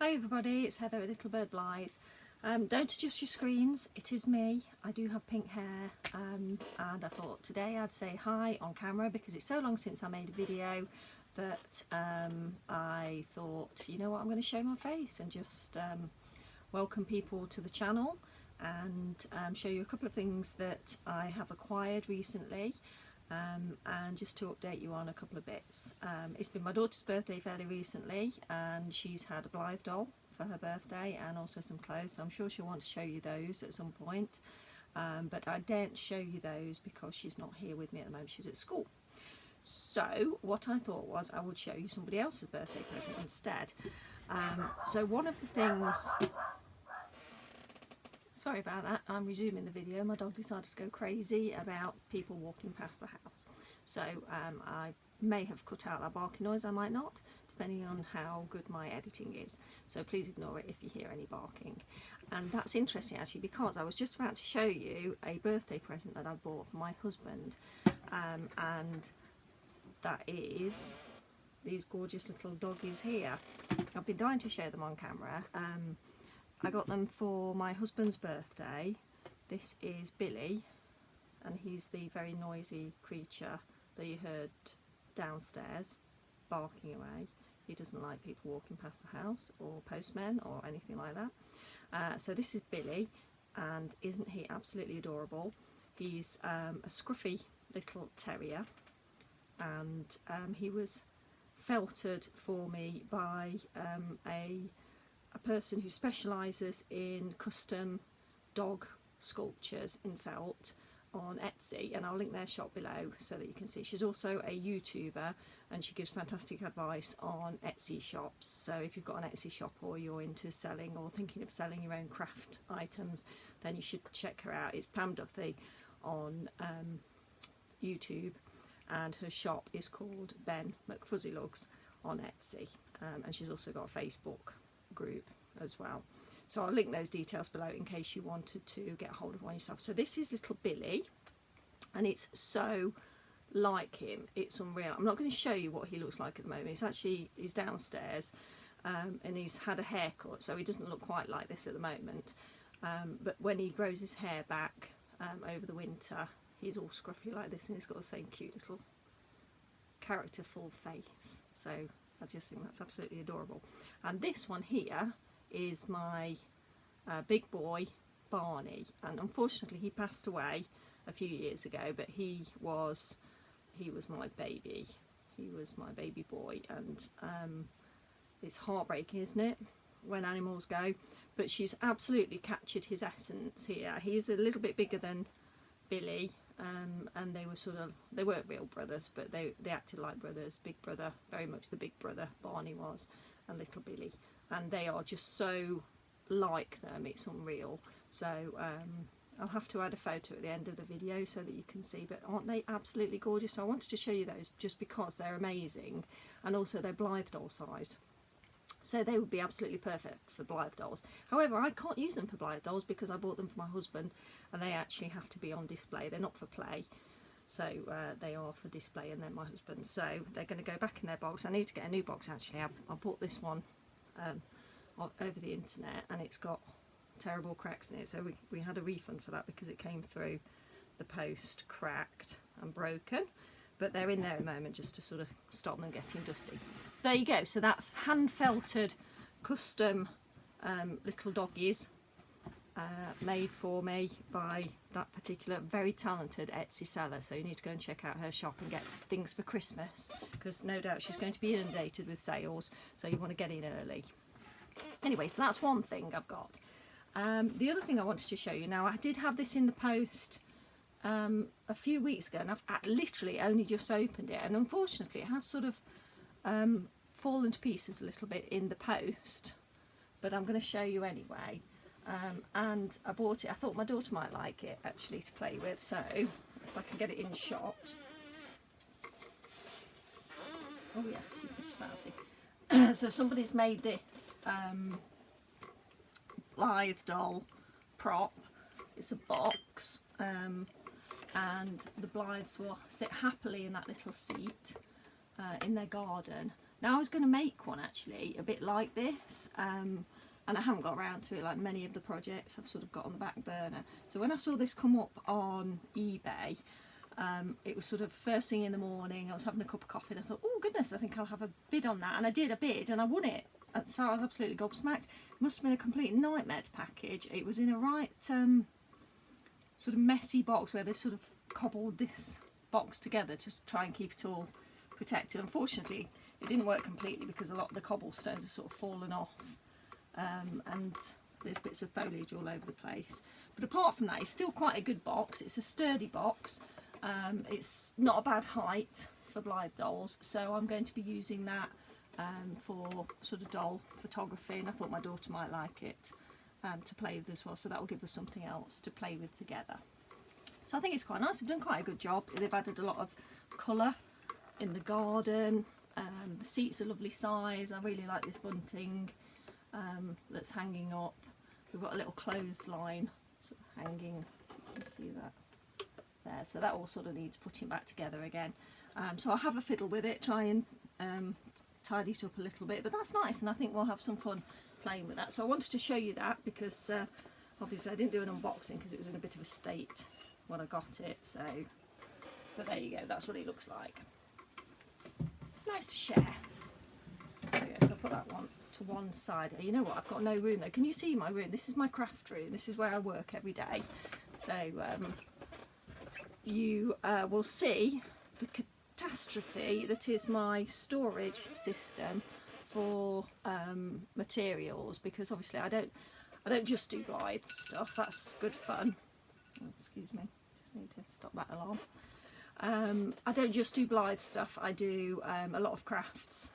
Hi everybody, it's Heather at Little Bird Blythe. Don't adjust your screens, it is me. I do have pink hair and I thought today I'd say hi on camera because it's so long since I made a video that I thought, you know what, I'm going to show my face and just welcome people to the channel and show you a couple of things that I have acquired recently. And just to update you on a couple of bits. It's been my daughter's birthday fairly recently and she's had a Blythe doll for her birthday and also some clothes, so I'm sure she'll want to show you those at some point, but I daren't show you those because she's not here with me at the moment, she's at school. So what I thought was I would show you somebody else's birthday present instead. So one of the things, sorry about that, I'm resuming the video. My dog decided to go crazy about people walking past the house. So I may have cut out that barking noise, I might not, depending on how good my editing is. So please ignore it if you hear any barking. And that's interesting actually because I was just about to show you a birthday present that I bought for my husband. And that is these gorgeous little doggies here. I've been dying to show them on camera. I got them for my husband's birthday. This is Billy, and he's the very noisy creature that you heard downstairs barking away. He doesn't like people walking past the house or postmen or anything like that. So this is Billy, and isn't he absolutely adorable? He's a scruffy little terrier, and he was felted for me by a person who specialises in custom dog sculptures in felt on Etsy, and I'll link their shop below so that you can see. She's also a YouTuber and she gives fantastic advice on Etsy shops, so if you've got an Etsy shop or you're into selling or thinking of selling your own craft items, then you should check her out. It's Pam Duffy on YouTube, and her shop is called Ben McFuzzylugs on Etsy, and she's also got a Facebook group as well. So I'll link those details below in case you wanted to get hold of one yourself. So this is little Billy, and it's so like him, it's unreal. I'm not going to show you what he looks like at the moment. He's downstairs, and he's had a haircut, so he doesn't look quite like this at the moment. But when he grows his hair back over the winter, he's all scruffy like this, and he's got the same cute little characterful face. So I just think that's absolutely adorable. And this one here is my big boy Barney, and unfortunately he passed away a few years ago, but he was my baby. He was my baby boy, and it's heartbreaking, isn't it, when animals go? But she's absolutely captured his essence here. He's a little bit bigger than Billy, and they weren't real brothers, but they acted like brothers. Big brother, very much the big brother Barney was, and little Billy, and they are just so like them, it's unreal. So I'll have to add a photo at the end of the video so that you can see, but aren't they absolutely gorgeous? So I wanted to show you those just because they're amazing, and also they're Blythe doll sized, so they would be absolutely perfect for Blythe dolls. However, I can't use them for Blythe dolls because I bought them for my husband, and they actually have to be on display. They're not for play, so they are for display, and they're my husband's, so they're going to go back in their box. I need to get a new box actually. I bought this one over the internet, and it's got terrible cracks in it, so we had a refund for that because it came through the post cracked and broken. But they're in there at the moment just to sort of stop them getting dusty. So there you go. So that's hand felted custom little doggies made for me by that particular very talented Etsy seller. So you need to go and check out her shop and get things for Christmas, because no doubt she's going to be inundated with sales, so you want to get in early. Anyway, so that's one thing I've got. The other thing I wanted to show you, now I did have this in the post a few weeks ago, and I've literally only just opened it, and unfortunately it has sort of fallen to pieces a little bit in the post, but I'm going to show you anyway. And I bought it, I thought my daughter might like it actually to play with, so if I can get it in shot. Oh yeah, super mousy. So somebody's made this Blythe doll prop. It's a box, and the Blythes will sit happily in that little seat in their garden, Now I was going to make one actually a bit like this, and I haven't got around to it, like many of the projects I've sort of got on the back burner. So when I saw this come up on eBay, it was sort of first thing in the morning, I was having a cup of coffee and I thought, oh goodness, I think I'll have a bid on that. And I did a bid and I won it. And so I was absolutely gobsmacked. It must have been a complete nightmare to package. It was in a right sort of messy box where they sort of cobbled this box together to try and keep it all protected. Unfortunately, it didn't work completely because a lot of the cobblestones are sort of fallen off, and there's bits of foliage all over the place. But apart from that, it's still quite a good box. It's a sturdy box. It's not a bad height for Blythe dolls, so I'm going to be using that for sort of doll photography, and I thought my daughter might like it to play with as well, so that will give us something else to play with together. So I think it's quite nice. They've done quite a good job. They've added a lot of colour in the garden. The seat's a lovely size. I really like this bunting that's hanging up. We've got a little clothesline sort of hanging. You can see that there. So that all sort of needs putting back together again. So I'll have a fiddle with it, try and tidy it up a little bit. But that's nice, and I think we'll have some fun playing with that. So I wanted to show you that because obviously I didn't do an unboxing because it was in a bit of a state when I got it. So, but there you go. That's what it looks like. Nice to share. So yeah, so I'll put that one to one side. You know what, I've got no room though. Can you see my room? This is my craft room. This is where I work every day. So you will see the catastrophe that is my storage system for materials, because obviously I don't just do Blythe stuff. That's good fun. Oh, excuse me, just need to stop that alarm. I don't just do Blythe stuff, I do a lot of crafts.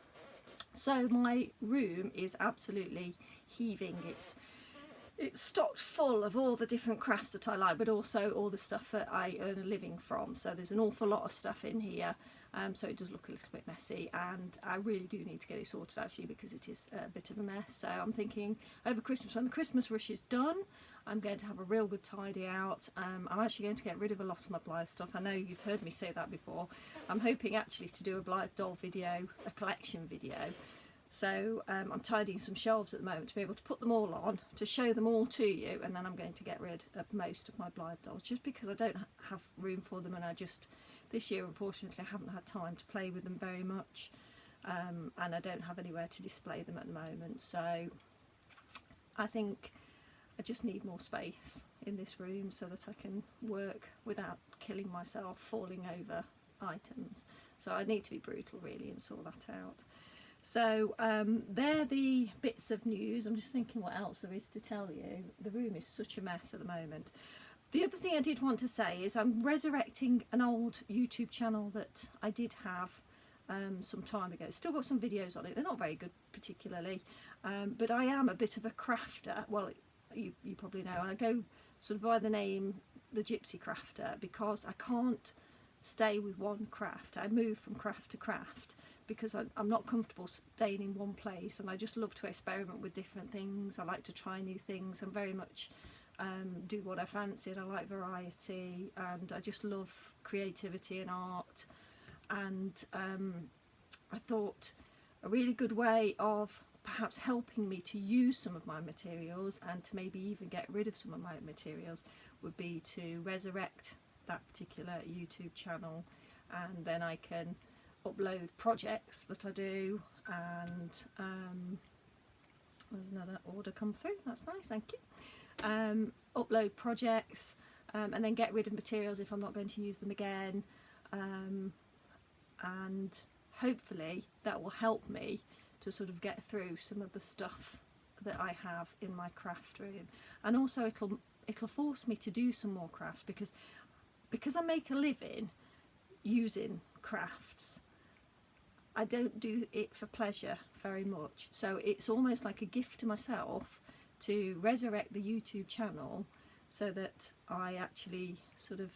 So my room is absolutely heaving. It's stocked full of all the different crafts that I like, but also all the stuff that I earn a living from. So there's an awful lot of stuff in here, so it does look a little bit messy, and I really do need to get it sorted actually, because it is a bit of a mess. So I'm thinking over Christmas, when the Christmas rush is done, I'm going to have a real good tidy out. I'm actually going to get rid of a lot of my Blythe stuff. I know you've heard me say that before. I'm hoping actually to do a Blythe doll video, a collection video. So I'm tidying some shelves at the moment to be able to put them all on, to show them all to you, and then I'm going to get rid of most of my Blythe dolls, just because I don't have room for them, and this year unfortunately I haven't had time to play with them very much, and I don't have anywhere to display them at the moment. So I think I just need more space in this room so that I can work without killing myself falling over items. So I need to be brutal really and sort that out. So they're the bits of news. I'm just thinking what else there is to tell you. The room is such a mess at the moment. The other thing I did want to say is I'm resurrecting an old YouTube channel that I did have some time ago. It's still got some videos on it. They're not very good particularly, but I am a bit of a crafter. Well, you probably know. I go sort of by the name the Gypsy Crafter because I can't stay with one craft. I move from craft to craft because I'm not comfortable staying in one place, and I just love to experiment with different things. I like to try new things and very much do what I fancy, and I like variety, and I just love creativity and art. And I thought a really good way of perhaps helping me to use some of my materials and to maybe even get rid of some of my materials would be to resurrect that particular YouTube channel, and then I can upload projects that I do. And there's another order come through, that's nice, thank you. Upload projects and then get rid of materials if I'm not going to use them again, and hopefully that will help me to sort of get through some of the stuff that I have in my craft room. And also it'll force me to do some more crafts, because I make a living using crafts. I don't do it for pleasure very much, so it's almost like a gift to myself to resurrect the YouTube channel so that I actually sort of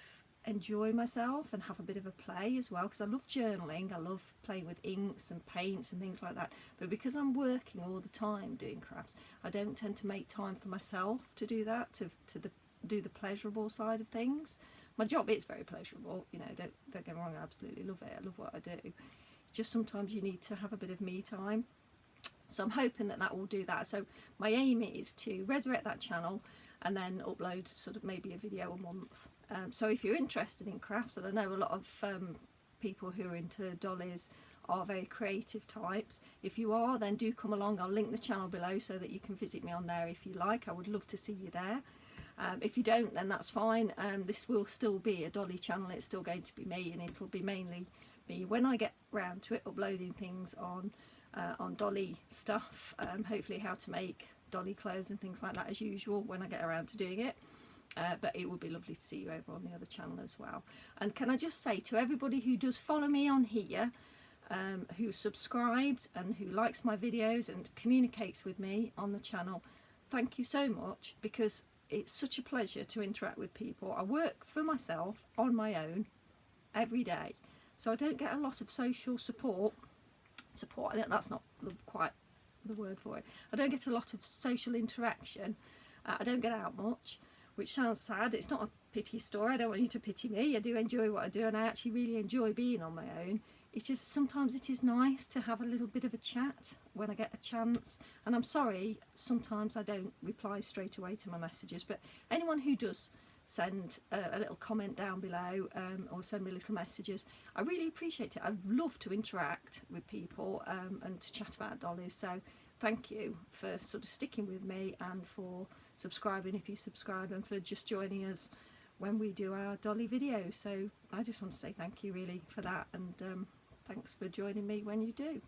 enjoy myself and have a bit of a play as well, because I love journaling, I love playing with inks and paints and things like that, but because I'm working all the time doing crafts, I don't tend to make time for myself to do that, to do the pleasurable side of things. My job is very pleasurable, you know, don't get me wrong, I absolutely love it, I love what I do. just sometimes you need to have a bit of me time. So I'm hoping that that will do that. So my aim is to resurrect that channel and then upload sort of maybe a video a month. So if you're interested in crafts, and I know a lot of people who are into dollies are very creative types, if you are, then do come along. I'll link the channel below so that you can visit me on there if you like. I would love to see you there. If you don't, then that's fine. This will still be a dolly channel. It's still going to be me, and it'll be mainly me when I get round to it, uploading things on dolly stuff, hopefully how to make dolly clothes and things like that as usual when I get around to doing it. But it would be lovely to see you over on the other channel as well. And can I just say to everybody who does follow me on here, who's subscribed and who likes my videos and communicates with me on the channel, thank you so much, because it's such a pleasure to interact with people. I work for myself on my own every day, so I don't get a lot of social support. That's not quite the word for it. I don't get a lot of social interaction. I don't get out much, which sounds sad. It's not a pity story. I don't want you to pity me. I do enjoy what I do, and I actually really enjoy being on my own. It's just sometimes it is nice to have a little bit of a chat when I get a chance. And I'm sorry, sometimes I don't reply straight away to my messages, but anyone who does send a little comment down below, or send me little messages, I really appreciate it. I love to interact with people and to chat about dollies. So thank you for sort of sticking with me, and for subscribing if you subscribe, and for just joining us when we do our dolly videos. So I just want to say thank you really for that, and thanks for joining me when you do.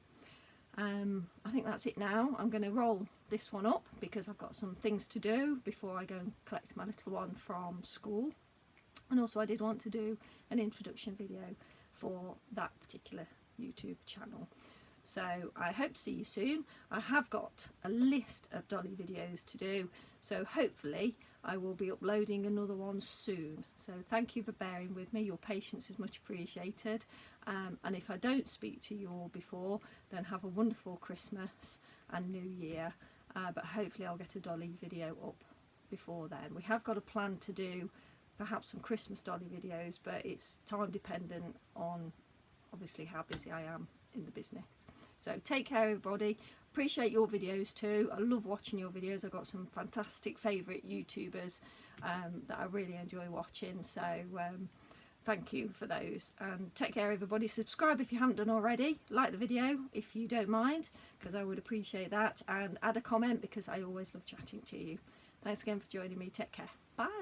I think that's it now. I'm going to roll this one up because I've got some things to do before I go and collect my little one from school. And also I did want to do an introduction video for that particular YouTube channel. So I hope to see you soon. I have got a list of dolly videos to do, so hopefully I will be uploading another one soon. So thank you for bearing with me. Your patience is much appreciated. And if I don't speak to you all before, then have a wonderful Christmas and New Year. But hopefully I'll get a dolly video up before then. We have got a plan to do perhaps some Christmas dolly videos, but it's time dependent on obviously how busy I am in the business. So take care everybody. Appreciate your videos too. I love watching your videos. I've got some fantastic favourite YouTubers that I really enjoy watching, so thank you for those, and take care everybody. Subscribe if you haven't done already, like the video if you don't mind, because I would appreciate that, and add a comment because I always love chatting to you. Thanks again for joining me. Take care. Bye.